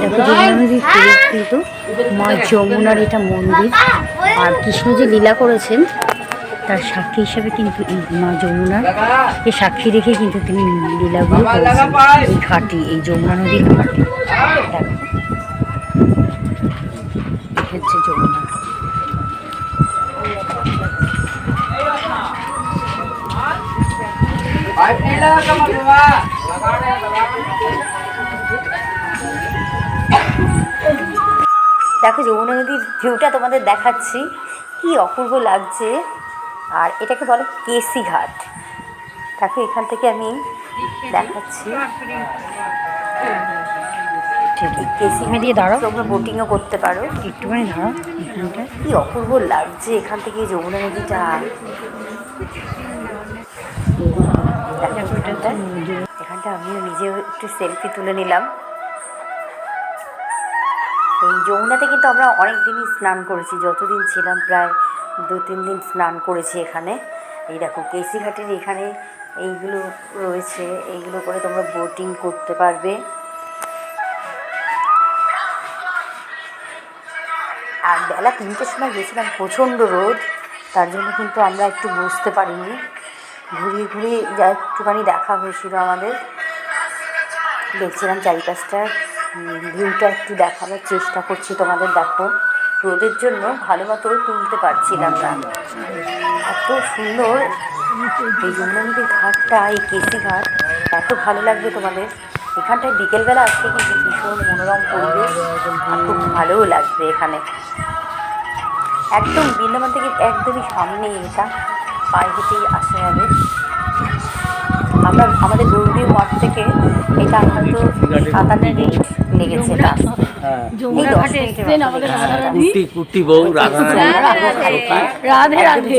দেখো যমুনা নদীর তীরে কিন্তু মা যমুনার এটা মন্দির। আর কৃষ্ণ যে লীলা করেছেন তার সাক্ষী হিসেবে কিন্তু এই মা যমুনার কে সাক্ষী রেখে কিন্তু তিনি লীলাগুলো করেছেন এই ঘাটে, এই যমুনা নদীর ঘাটে। দেখো হচ্ছে যমুনা। দেখো যমুনা নদীর ভিউটা তোমাদের দেখাচ্ছি, কি অপূর্ব লাগছে। আর এটাকে বলে কেসি ঘাট। দেখো এখান থেকে আমি দেখাচ্ছি, কেসি ঘাট দিয়ে দাঁড়াও, তোমরা বোটিংও করতে পারো। একটুখানি দাঁড়াও, এখানটা কি অপূর্ব লাগছে এখান থেকে যমুনা নদীটা। এখানটা আমিও নিজেও একটু সেলফি তুলে নিলাম। এই যমুনাতে কিন্তু আমরা অনেক দিনই স্নান করেছি, যতদিন ছিলাম প্রায় 2-3 দিন স্নান করেছি এখানে। এই দেখো কেসি ঘাটের এখানে এইগুলো রয়েছে, এইগুলো করে তোমরা বোটিং করতে পারবে। আর বেলা 3টের সময় গেছিলাম, প্রচণ্ড রোদ, তার জন্য কিন্তু আমরা একটু বসতে পারিনি। ঘুরিয়ে ঘুরিয়ে যা একটুখানি দেখা হয়েছিল আমাদের, দেখছিলাম চারিপাশটার ভিউটা একটু দেখানোর চেষ্টা করছি তোমাদের। দেখো রোদের জন্য ভালো মতো তুলতে পারছিলাম না। এত সুন্দর এই যমুনা নদীর ঘাটটা, এই কেসি ঘাট, এত ভালো লাগবে তোমাদের। এখানটায় বিকেলবেলা আসলে কিন্তু ভীষণ মনোরম পরিবেশ, আর খুব ভালোও লাগবে এখানে। একদম বৃন্দাবন থেকে একদমই সামনেই, এটা পায়ে হেঁটেই আসা যাবে। আমরা আমাদের গৌরীয় মঠ থেকে এটা হয়তো 57 মিনিট লেগেছে। রাধে রাধে।